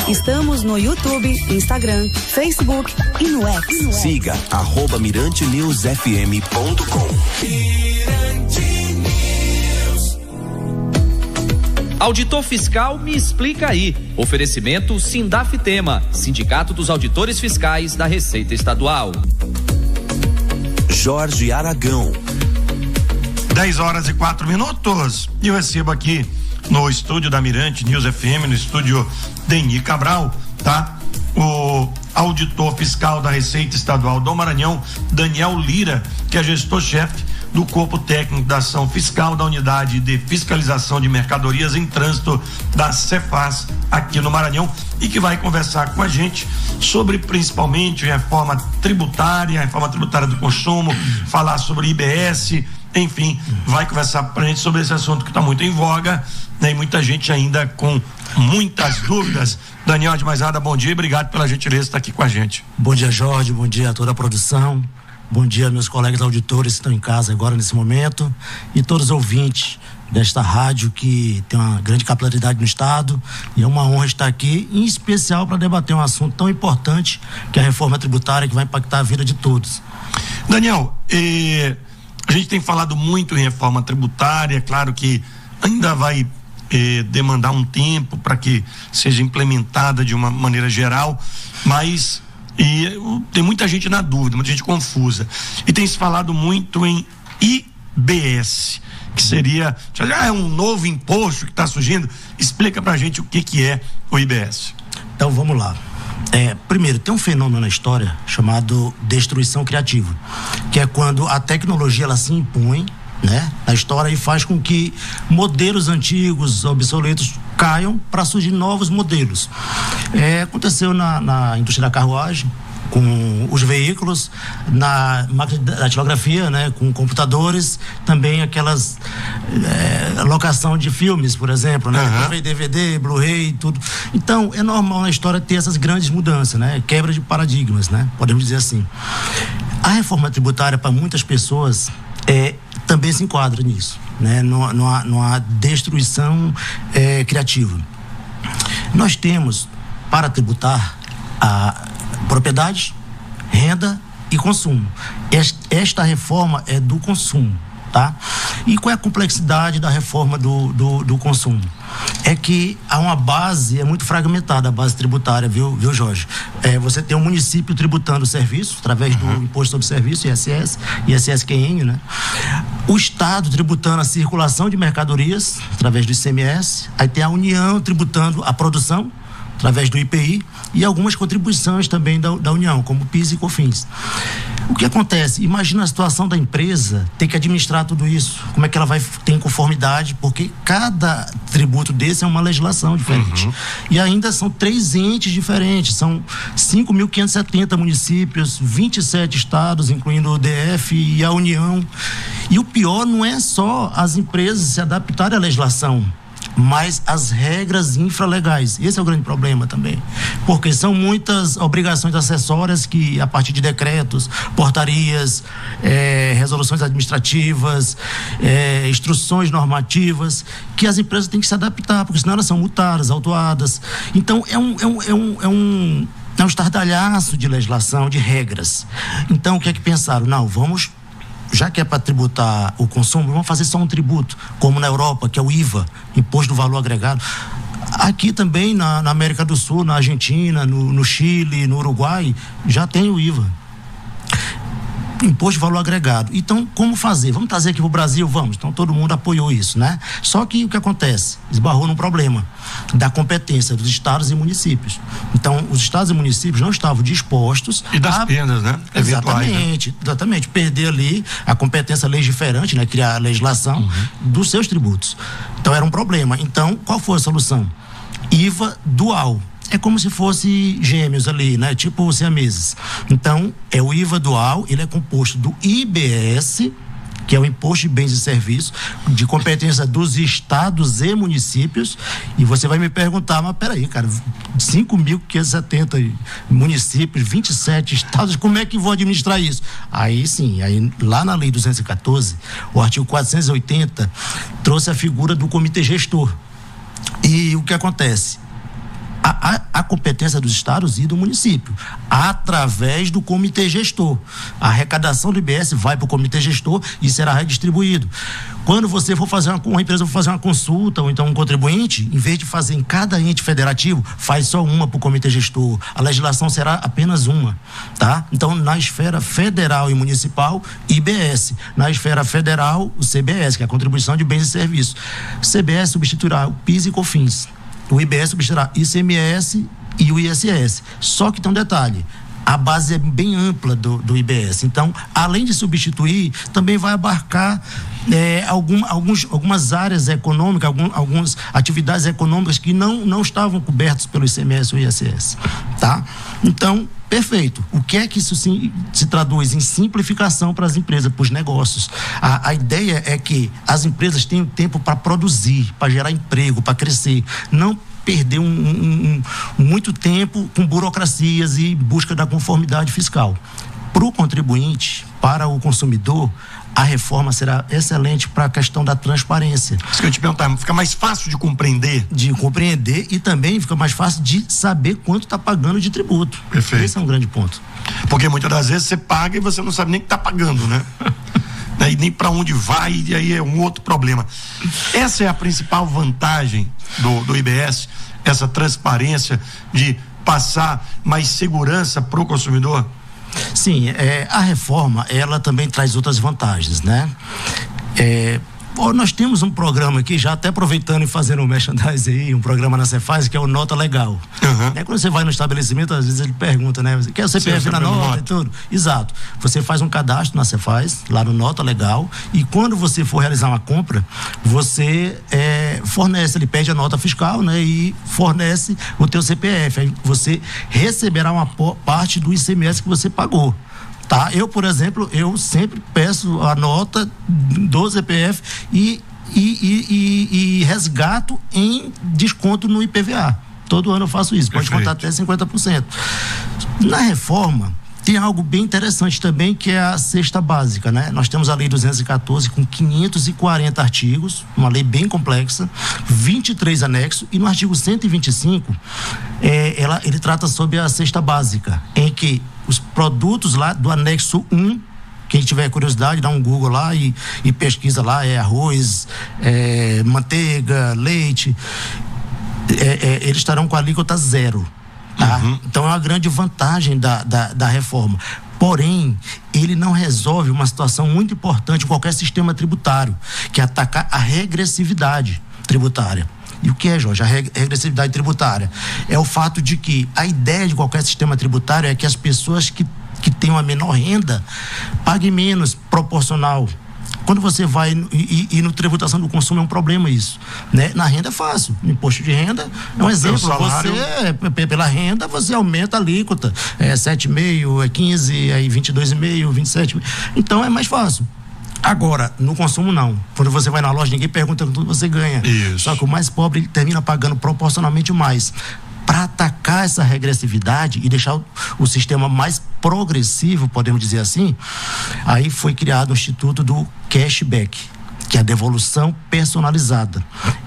Estamos no YouTube, Instagram, Facebook e no X. Siga @mirantenewsfm.com. Auditor Fiscal Me Explica Aí. Oferecimento Sindafitema, Sindicato dos Auditores Fiscais da Receita Estadual. Jorge Aragão. 10h04. E eu recebo aqui no estúdio da Mirante News FM, no estúdio Deni Cabral, tá? O auditor fiscal da Receita Estadual do Maranhão, Daniel Lira, que é gestor-chefe do Corpo Técnico da Ação Fiscal da Unidade de Fiscalização de Mercadorias em Trânsito da Cefaz aqui no Maranhão, e que vai conversar com a gente sobre principalmente reforma tributária do consumo, falar sobre IBS, enfim, vai conversar pra gente sobre esse assunto que está muito em voga, né? E muita gente ainda com muitas dúvidas. Daniel, de mais nada, bom dia e obrigado pela gentileza de estar aqui com a gente. Bom dia, Jorge, bom dia a toda a produção. Bom dia, meus colegas auditores que estão em casa agora nesse momento e todos os ouvintes desta rádio que tem uma grande capilaridade no estado, e é uma honra estar aqui, em especial para debater um assunto tão importante que é a reforma tributária, que vai impactar a vida de todos. Daniel, a gente tem falado muito em reforma tributária, claro que ainda vai demandar um tempo para que seja implementada de uma maneira geral, mas tem muita gente na dúvida, muita gente confusa. E tem se falado muito em IBS, que seria um novo imposto que está surgindo. Explica pra gente o que é o IBS. Então vamos lá. Primeiro, tem um fenômeno na história chamado destruição criativa, que é quando a tecnologia ela se impõe, né, na história, e faz com que modelos antigos, obsoletos, caiam para surgir novos modelos. Aconteceu na indústria da carruagem, com os veículos, na máquina da datilografia, né, com computadores, também aquelas locação de filmes, por exemplo, né, DVD, Blu-ray, tudo. Então, é normal na história ter essas grandes mudanças, né, quebra de paradigmas, né, podemos dizer assim. A reforma tributária, para muitas pessoas, também se enquadra nisso, né, numa destruição criativa. Nós temos, para tributar, a propriedade, renda e consumo. Esta reforma é do consumo, tá? E qual é a complexidade da reforma do consumo? É que há uma base, muito fragmentada a base tributária, viu Jorge? Você tem um município tributando o serviço através do Imposto sobre Serviço, ISS-QN, né? O Estado tributando a circulação de mercadorias através do ICMS, aí tem a União tributando a produção através do IPI e algumas contribuições também da União, como PIS e COFINS. O que acontece? Imagina a situação da empresa ter que administrar tudo isso. Como é que ela vai ter conformidade? Porque cada tributo desse é uma legislação diferente. E ainda são 3 entes diferentes, são 5.570 municípios, 27 estados, incluindo o DF e a União. E o pior não é só as empresas se adaptarem à legislação, mas as regras infralegais. Esse é o grande problema também, porque são muitas obrigações acessórias que, a partir de decretos, portarias, resoluções administrativas, instruções normativas, que as empresas têm que se adaptar, porque senão elas são multadas, autuadas. Então é um estardalhaço de legislação, de regras. Então o que é que pensaram? Não, já que é para tributar o consumo, vamos fazer só um tributo, como na Europa, que é o IVA, Imposto do Valor Agregado. Aqui também na América do Sul, na Argentina, no Chile, no Uruguai, já tem o IVA, Imposto de Valor Agregado. Então, como fazer? Vamos trazer aqui para o Brasil? Vamos. Então, todo mundo apoiou isso, né? Só que o que acontece? Esbarrou num problema da competência dos estados e municípios. Então, os estados e municípios não estavam dispostos e das penas, né? Exatamente. Perder ali a competência legiferante, né? Criar a legislação dos seus tributos. Então, era um problema. Então, qual foi a solução? IVA dual. É como se fosse gêmeos ali, né? Tipo siameses. Então, é o IVA dual, ele é composto do IBS, que é o Imposto de Bens e Serviços, de competência dos estados e municípios. E você vai me perguntar, mas peraí, cara, 5.570 municípios, 27 estados, como é que vou administrar isso? Aí sim, lá na Lei 214, o artigo 480 trouxe a figura do comitê gestor. E o que acontece? A competência dos estados e do município, através do comitê gestor. A arrecadação do IBS vai para o comitê gestor e será redistribuído. Quando você for fazer uma empresa for fazer uma consulta, ou então um contribuinte, em vez de fazer em cada ente federativo, faz só uma para o comitê gestor. A legislação será apenas uma, tá? Então, na esfera federal e municipal, IBS. Na esfera federal, o CBS, que é a contribuição de bens e serviços. O CBS substituirá o PIS e COFINS. O IBS substituirá ICMS e o ISS. Só que tem um detalhe: a base é bem ampla do IBS. Então, além de substituir, também vai abarcar algumas áreas econômicas, algumas atividades econômicas que não estavam cobertas pelo ICMS ou ISS. Tá? Então, perfeito. O que é que isso se traduz em simplificação para as empresas, para os negócios? A ideia é que as empresas tenham tempo para produzir, para gerar emprego, para crescer. Não perder muito tempo com burocracias e busca da conformidade fiscal. Para o contribuinte, para o consumidor, a reforma será excelente para a questão da transparência. Isso que eu te perguntar, fica mais fácil de compreender? De compreender e também fica mais fácil de saber quanto está pagando de tributo. Perfeito. Esse é um grande ponto. Porque muitas das vezes você paga e você não sabe nem o que está pagando, né? E nem para onde vai, e aí é um outro problema. Essa é a principal vantagem do IBS, essa transparência de passar mais segurança para o consumidor? Sim, a reforma, ela também traz outras vantagens, né? Nós temos um programa aqui, já até aproveitando e fazendo um merchandising aí, um programa na Cefaz, que é o Nota Legal. Uhum. Quando você vai no estabelecimento, às vezes ele pergunta, né? Quer o CPF na nota e tudo? Exato. Você faz um cadastro na Cefaz, lá no Nota Legal, e quando você for realizar uma compra, você fornece, ele pede a nota fiscal, né? E fornece o teu CPF. Aí você receberá uma parte do ICMS que você pagou. Tá? Eu, por exemplo, eu sempre peço a nota do CPF e resgato em desconto no IPVA. Todo ano eu faço isso, pode contar até 50%. Na reforma, tem algo bem interessante também, que é a cesta básica, né? Nós temos a Lei 214 com 540 artigos, uma lei bem complexa, 23 anexos, e no artigo 125, ele trata sobre a cesta básica, em que os produtos lá do anexo 1, quem tiver curiosidade, dá um Google lá e pesquisa lá, arroz, manteiga, leite, eles estarão com a alíquota zero. Tá? Uhum. Então é uma grande vantagem da reforma. Porém, ele não resolve uma situação muito importante em qualquer sistema tributário, que é atacar a regressividade tributária. E o que é, Jorge? A regressividade tributária é o fato de que a ideia de qualquer sistema tributário é que as pessoas que têm uma menor renda paguem menos, proporcional. Quando você vai e no tributação do consumo é um problema isso, né? Na renda é fácil, no imposto de renda é um exemplo, você pela renda você aumenta a alíquota, 7,5, 15, aí 22,5, 27, então é mais fácil. Agora, no consumo não. Quando você vai na loja, ninguém pergunta quanto você ganha. Isso. Só que o mais pobre ele termina pagando proporcionalmente mais. Para atacar essa regressividade e deixar o sistema mais progressivo, podemos dizer assim, aí foi criado o Instituto do Cashback, que é a devolução personalizada.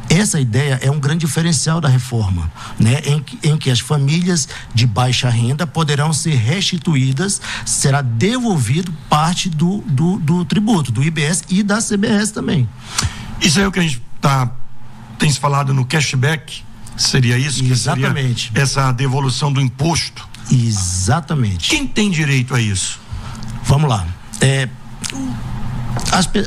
Essa ideia é um grande diferencial da reforma, né? Em que as famílias de baixa renda poderão ser restituídas, será devolvido parte do tributo, do IBS e da CBS também. Isso é o que a gente tem se falado no cashback? Seria isso? Exatamente. Seria essa devolução do imposto? Exatamente. Quem tem direito a isso? Vamos lá.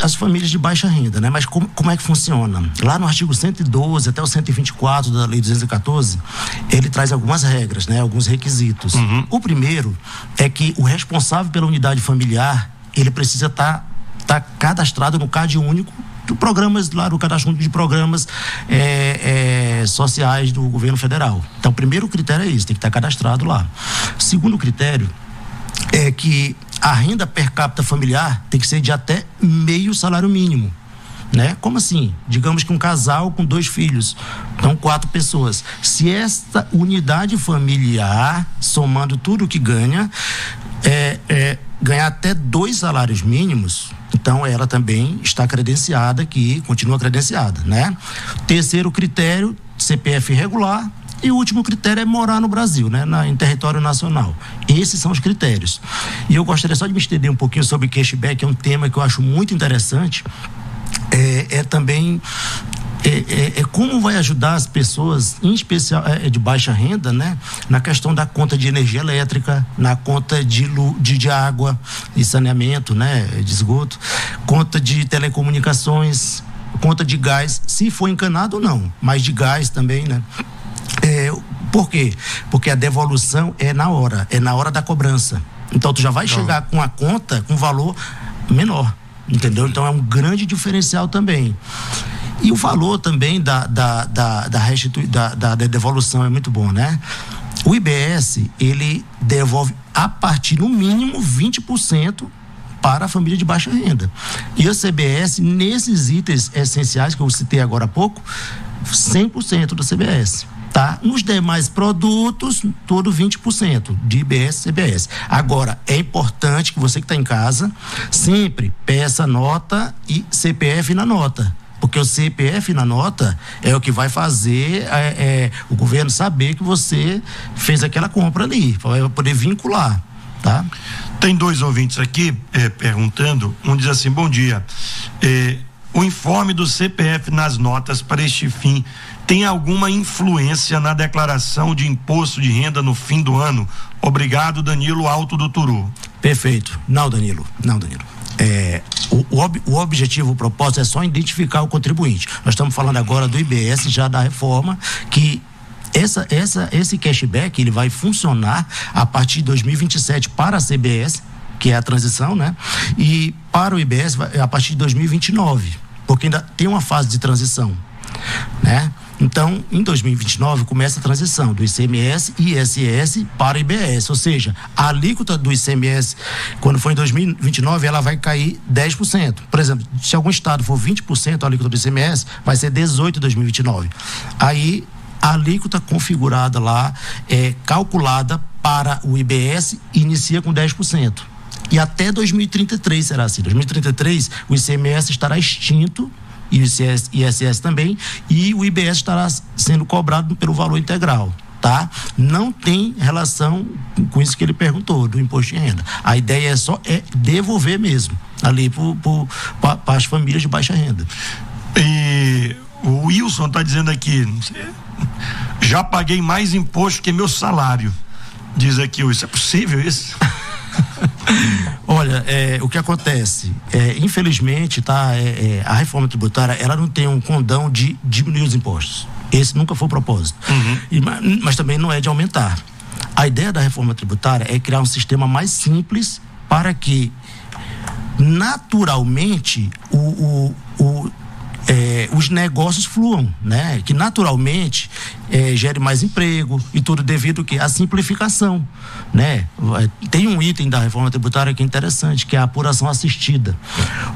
As famílias de baixa renda, né? Mas como é que funciona? Lá no artigo 112 até o 124 da Lei 214, ele traz algumas regras, né? Alguns requisitos. Uhum. O primeiro é que o responsável pela unidade familiar, ele precisa estar cadastrado no CAD único do programas lá, do cadastro único de programas sociais do governo federal. Então, o primeiro critério é isso, tem que estar cadastrado lá. O segundo critério é que a renda per capita familiar tem que ser de até meio salário mínimo, né? Como assim? Digamos que um casal com 2 filhos, então 4 pessoas. Se esta unidade familiar, somando tudo que ganha, ganhar até 2 salários mínimos, então ela também está credenciada aqui, continua credenciada, né? Terceiro critério, CPF regular E o último critério é morar no Brasil, né? Em território nacional. Esses são os critérios. E eu gostaria só de me estender um pouquinho sobre cashback, que é um tema que eu acho muito interessante. Também como vai ajudar as pessoas, em especial de baixa renda, né? Na questão da conta de energia elétrica, na conta de água e saneamento, né? De esgoto, conta de telecomunicações, conta de gás, se for encanado ou não, mas de gás também, né? Por quê? Porque a devolução é na hora da cobrança. Então tu já vai chegar com a conta com valor menor, entendeu? Então é um grande diferencial também. E o valor também da devolução é muito bom, né? O IBS, ele devolve a partir, no mínimo, 20% para a família de baixa renda. E o CBS, nesses itens essenciais que eu citei agora há pouco, 100% do CBS. Tá? Nos demais produtos, todo 20% de IBS e CBS. Agora, é importante que você que está em casa sempre peça nota e CPF na nota. Porque o CPF na nota é o que vai fazer o governo saber que você fez aquela compra ali, vai poder vincular, tá? Tem 2 ouvintes aqui perguntando, um diz assim: bom dia, o informe do CPF nas notas para este fim tem alguma influência na declaração de imposto de renda no fim do ano? Obrigado, Danilo Alto do Turu. Perfeito. Não, Danilo. O objetivo, o propósito é só identificar o contribuinte. Nós estamos falando agora do IBS, já da reforma, que esse cashback ele vai funcionar a partir de 2027 para a CBS, que é a transição, né? E para o IBS a partir de 2029, porque ainda tem uma fase de transição, né? Então, em 2029 começa a transição do ICMS e ISS para o IBS, ou seja, a alíquota do ICMS, quando for em 2029, ela vai cair 10%. Por exemplo, se algum estado for 20% a alíquota do ICMS, vai ser 18% em 2029. Aí, a alíquota configurada lá, calculada para o IBS, inicia com 10%. E até 2033 será assim. 2033, o ICMS estará extinto, e o ISS também, e o IBS estará sendo cobrado pelo valor integral, tá? Não tem relação com isso que ele perguntou, do imposto de renda. A ideia é devolver mesmo, ali para as famílias de baixa renda. E o Wilson está dizendo aqui, já paguei mais imposto que meu salário. Diz aqui, isso é possível isso? Olha, o que acontece, infelizmente, tá, a reforma tributária, ela não tem um condão de diminuir os impostos. Esse nunca foi o propósito. Mas também não é de aumentar. A ideia da reforma tributária é criar um sistema mais simples para que naturalmente os negócios fluam, né? Que naturalmente gere mais emprego e tudo devido à simplificação, né? Tem um item da reforma tributária que é interessante, que é a apuração assistida.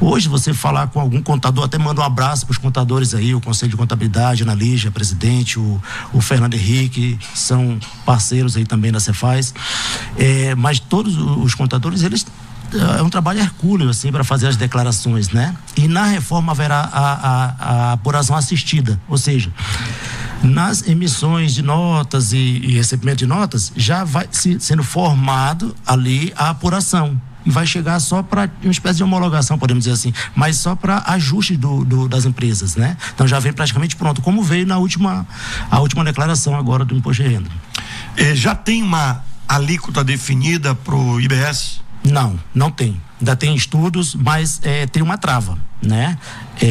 Hoje você falar com algum contador, até manda um abraço para os contadores aí, o Conselho de Contabilidade, Ana Lígia, presidente, o Fernando Henrique, são parceiros aí também da Cefaz, mas todos os contadores, eles é um trabalho hercúleo, assim, para fazer as declarações, né? E na reforma haverá a apuração assistida, ou seja, nas emissões de notas e recebimento de notas, já vai sendo formado ali a apuração. E vai chegar só para uma espécie de homologação, podemos dizer assim, mas só para ajuste das empresas, né? Então já vem praticamente pronto, como veio a última declaração agora do imposto de renda. Já tem uma alíquota definida para o IBS? Não tem. Ainda tem estudos, mas tem uma trava, né?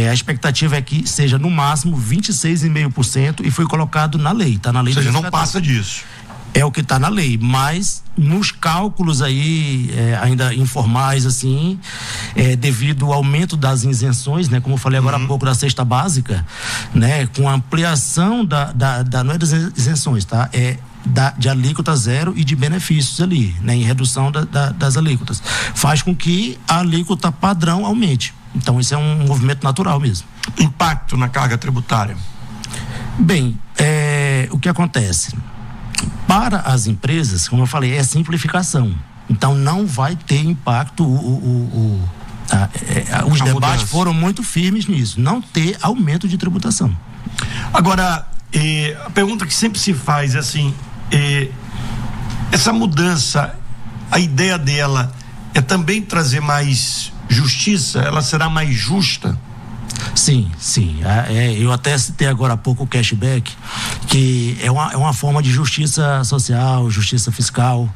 A expectativa é que seja no máximo 26,5% e foi colocado na lei, tá na lei. Ou seja, não passa disso. É o que está na lei, mas nos cálculos aí, ainda informais, assim, devido ao aumento das isenções, né? Como eu falei agora há pouco da cesta básica, né? Com a ampliação não é das isenções, tá? De alíquota zero e de benefícios ali, né? Em redução das alíquotas. Faz com que a alíquota padrão aumente. Então, isso é um movimento natural mesmo. Impacto na carga tributária? Bem, o que acontece? Para as empresas, como eu falei, é simplificação. Então, não vai ter impacto. Os debates foram muito firmes nisso. Não ter aumento de tributação. Agora, a pergunta que sempre se faz é assim, essa mudança, a ideia dela é também trazer mais justiça? Ela será mais justa? Sim. Eu até citei agora há pouco o cashback, que é uma forma de justiça social, justiça fiscal,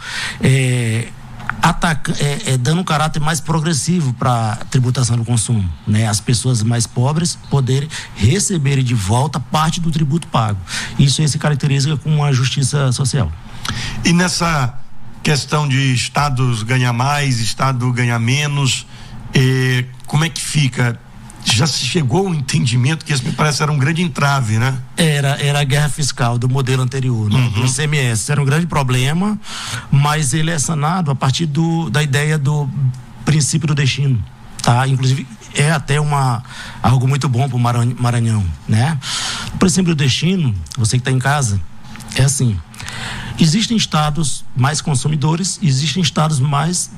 dando um caráter mais progressivo para a tributação do consumo, né? As pessoas mais pobres poderem receberem de volta parte do tributo pago. Isso aí se caracteriza com a justiça social. E nessa questão de estados ganhar mais, estado ganhar menos, como é que fica? Já se chegou ao entendimento que isso me parece era um grande entrave, né? Era a guerra fiscal do modelo anterior, né? Do ICMS. Era um grande problema, mas ele é sanado a partir da ideia do princípio do destino, tá? Inclusive é até algo muito bom para o Maranhão, né? O princípio do destino, você que está em casa, é assim: existem estados mais consumidores, existem estados mais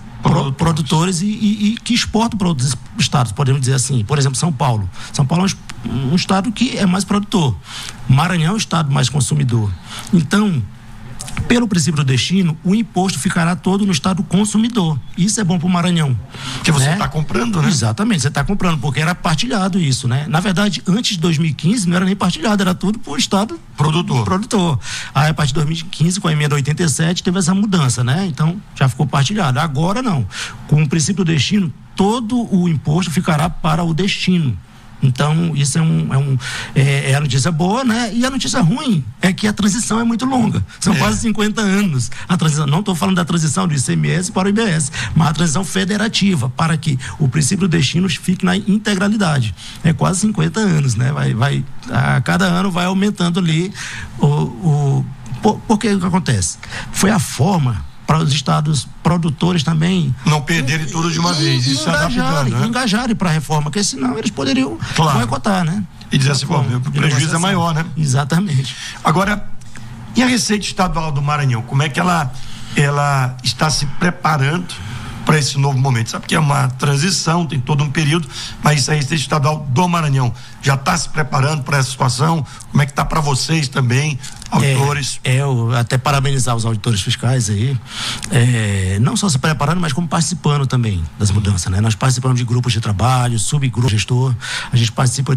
produtores e que exportam para outros estados, podemos dizer assim. Por exemplo, São Paulo é um estado que é mais produtor, Maranhão é um estado mais consumidor. Então, pelo princípio do destino, o imposto ficará todo no estado consumidor. Isso é bom para o Maranhão. Porque você está comprando, né? Exatamente, você está comprando, porque era partilhado isso, né? Na verdade, antes de 2015 não era nem partilhado, era tudo para o estado produtor. Aí, a partir de 2015, com a emenda 87, teve essa mudança, né? Então, já ficou partilhado. Agora não. Com o princípio do destino, todo o imposto ficará para o destino. Então, isso é a notícia boa, né? E a notícia ruim é que a transição é muito longa. São quase 50 anos. A transição, não estou falando da transição do ICMS para o IBS, mas a transição federativa, para que o princípio do destino fique na integralidade. É quase 50 anos, né? A cada ano vai aumentando ali porque o que acontece? Foi a forma para os estados produtores também não perderem tudo de uma vez e se adaptando, né? Engajarem para a reforma, porque senão eles poderiam boicotar, né? E dizer assim, o prejuízo é maior, né? Exatamente. Agora, e a Receita Estadual do Maranhão, como é que ela está se preparando para esse novo momento? Sabe que é uma transição, tem todo um período, mas a Receita Estadual do Maranhão já está se preparando para essa situação? Como é que está para vocês também, auditores? Eu até parabenizar os auditores fiscais aí, não só se preparando, mas como participando também das mudanças, né? Nós participamos de grupos de trabalho, subgrupo gestor, a gente participa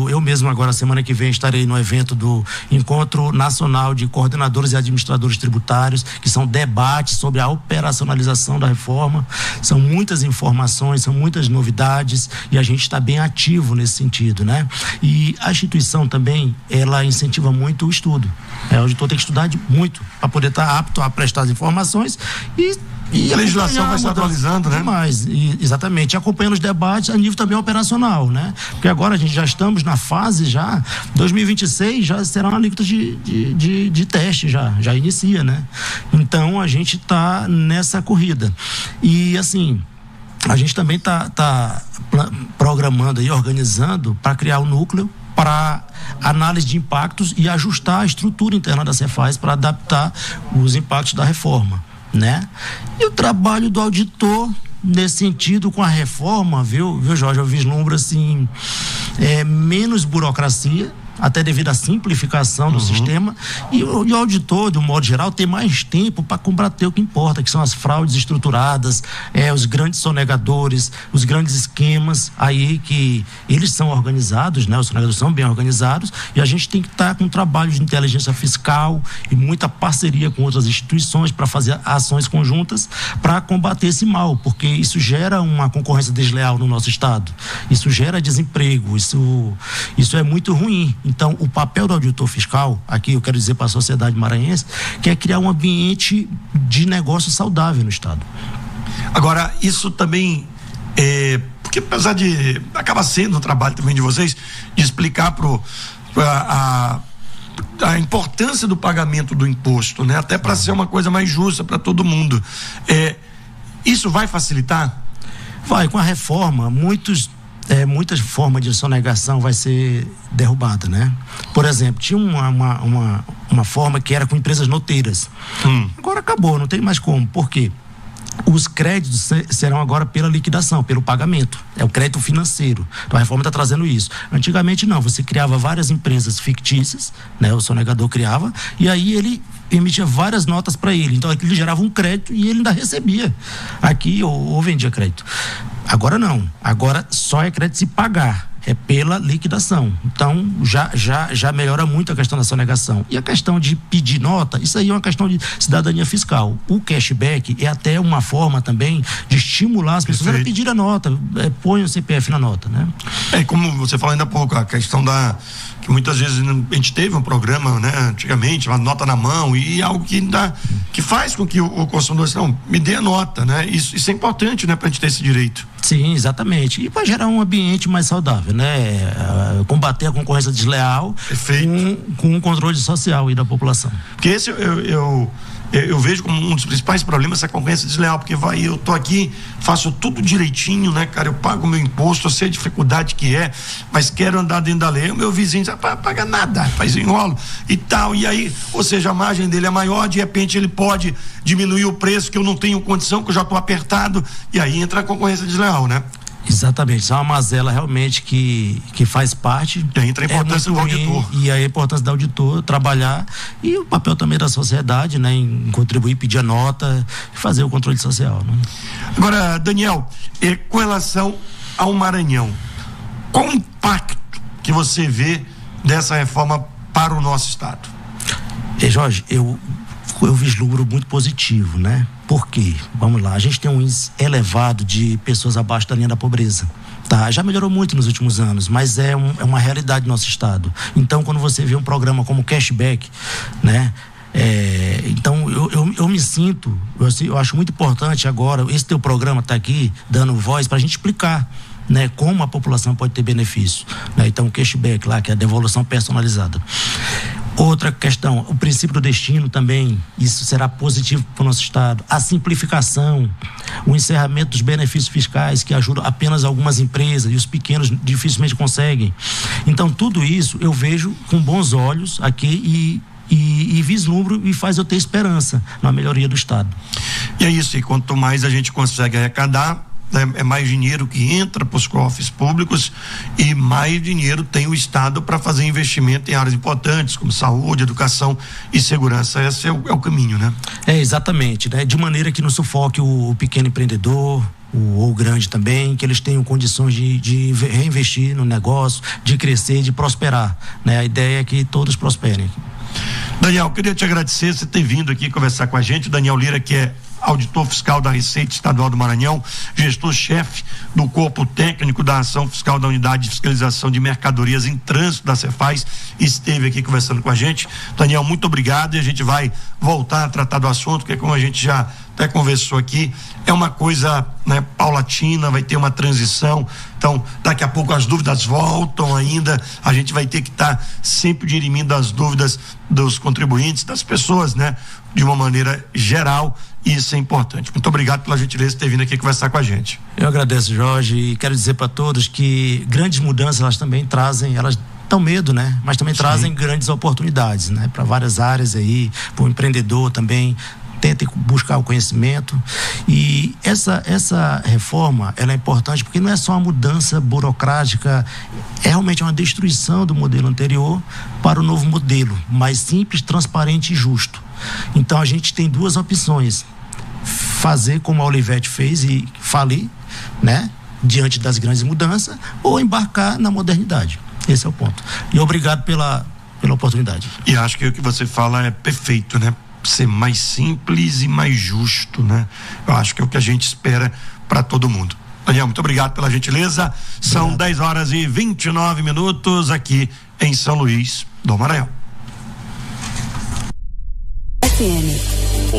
eu mesmo agora, semana que vem, estarei no evento do Encontro Nacional de Coordenadores e Administradores Tributários, que são debates sobre a operacionalização da reforma. São muitas informações, são muitas novidades e a gente está bem ativo nesse sentido, né? E a instituição também, ela incentiva muito o estudo. O auditor tem que estudar muito para poder estar apto a prestar as informações e a legislação vai se atualizando, né? Demais, exatamente, acompanhando os debates a nível também operacional, né? Porque agora a gente já estamos na fase 2026 já será uma alíquota de teste, já inicia, né? Então a gente está nessa corrida. E assim, a gente também está programando e organizando para criar um núcleo para análise de impactos e ajustar a estrutura interna da Cefaz para adaptar os impactos da reforma, né? E o trabalho do auditor nesse sentido com a reforma, viu Jorge, eu vislumbro assim, menos burocracia, até devido à simplificação do sistema, e o auditor, de um modo geral, tem mais tempo para combater o que importa, que são as fraudes estruturadas, os grandes sonegadores, os grandes esquemas aí que eles são organizados, né? Os sonegadores são bem organizados e a gente tem que estar com um trabalho de inteligência fiscal e muita parceria com outras instituições para fazer ações conjuntas para combater esse mal, porque isso gera uma concorrência desleal no nosso estado, isso gera desemprego, isso é muito ruim. Então, o papel do auditor fiscal, aqui eu quero dizer para a sociedade maranhense, que é criar um ambiente de negócio saudável no estado. Agora, isso também porque apesar de acaba sendo um trabalho também de vocês de explicar a importância do pagamento do imposto, né? Até para ser uma coisa mais justa para todo mundo. Isso vai facilitar? Vai, com a reforma, muitas formas de sonegação vai ser derrubada, né? Por exemplo, tinha uma forma que era com empresas noteiras. Agora acabou, não tem mais como. Por quê? Os créditos serão agora pela liquidação, pelo pagamento. É o crédito financeiro. Então a reforma está trazendo isso. Antigamente não, você criava várias empresas fictícias, né? O sonegador criava, e aí ele emitia várias notas para ele. Então aquilo gerava um crédito e ele ainda recebia aqui ou vendia crédito. Agora não. Agora só é crédito se pagar. É pela liquidação. Então, já melhora muito a questão da sonegação. E a questão de pedir nota, isso aí é uma questão de cidadania fiscal. O cashback é até uma forma também de estimular as pessoas a pedir a nota. Põe o CPF na nota, né? Como você falou ainda há pouco, a questão que muitas vezes a gente teve um programa, né, antigamente, uma nota na mão, e algo que faz com que o consumidor não me dê a nota, né? Isso é importante, né, pra gente ter esse direito. Sim, exatamente. E para gerar um ambiente mais saudável, né? Combater a concorrência desleal com o controle social aí da população. Porque esse eu vejo como um dos principais problemas essa concorrência desleal, porque eu tô aqui, faço tudo direitinho, né, cara? Eu pago meu imposto, eu sei a dificuldade que é, mas quero andar dentro da lei. O meu vizinho não paga nada, faz enrolo e tal. E aí, ou seja, a margem dele é maior, de repente ele pode diminuir o preço que eu não tenho condição, que eu já tô apertado, e aí entra a concorrência desleal, né? Exatamente, isso é uma mazela realmente que faz parte. E aí entra a importância do auditor. E aí a importância do auditor trabalhar, e o papel também da sociedade, né, em contribuir, pedir a nota, fazer o controle social, né? Agora, Daniel, com relação ao Maranhão, qual o impacto que você vê dessa reforma para o nosso estado? Jorge, eu vislumbro muito positivo, né? Por quê? Vamos lá, a gente tem um índice elevado de pessoas abaixo da linha da pobreza, tá? Já melhorou muito nos últimos anos, mas é uma realidade do nosso estado. Então, quando você vê um programa como Cashback, né? Então eu me sinto, eu acho muito importante agora, esse teu programa tá aqui, dando voz pra gente explicar, né, como a população pode ter benefício, né? Então o cashback lá, que é a devolução personalizada. Outra questão, o princípio do destino também, isso será positivo para o nosso estado. A simplificação, o encerramento dos benefícios fiscais que ajudam apenas algumas empresas e os pequenos dificilmente conseguem. Então tudo isso eu vejo com bons olhos aqui e vislumbro e faz eu ter esperança na melhoria do estado. E é isso, e quanto mais a gente consegue arrecadar, é mais dinheiro que entra para os cofres públicos e mais dinheiro tem o estado para fazer investimento em áreas importantes como saúde, educação e segurança. Esse é o caminho, né? Exatamente, né? De maneira que não sufoque o pequeno empreendedor, ou grande também, que eles tenham condições de reinvestir no negócio, de crescer, de prosperar, né? A ideia é que todos prosperem. Daniel, queria te agradecer você ter vindo aqui conversar com a gente. O Daniel Lira, que é auditor fiscal da Receita Estadual do Maranhão, gestor-chefe do corpo técnico da ação fiscal da Unidade de Fiscalização de Mercadorias em Trânsito da Cefaz, esteve aqui conversando com a gente. Daniel, muito obrigado, e a gente vai voltar a tratar do assunto, porque como a gente já até conversou aqui, é uma coisa, né, paulatina, vai ter uma transição, então daqui a pouco as dúvidas voltam ainda, a gente vai ter que estar sempre dirimindo as dúvidas dos contribuintes, das pessoas, né, de uma maneira geral, e isso é importante. Muito obrigado pela gentileza de ter vindo aqui conversar com a gente. Eu agradeço, Jorge, e quero dizer para todos que grandes mudanças elas também trazem, elas dão medo, né? Mas também trazem grandes oportunidades, né? Para várias áreas aí, para o empreendedor também. Tentem buscar o conhecimento, e essa reforma, ela é importante porque não é só uma mudança burocrática, é realmente uma destruição do modelo anterior para o novo modelo, mais simples, transparente e justo. Então a gente tem duas opções: fazer como a Olivetti fez e falir, né, diante das grandes mudanças, ou embarcar na modernidade. Esse é o ponto. E obrigado pela oportunidade. E acho que o que você fala é perfeito, né? Ser mais simples e mais justo, né? Eu acho que é o que a gente espera para todo mundo. Daniel, muito obrigado pela gentileza. São 10h29 aqui em São Luís do Maranhão. FM.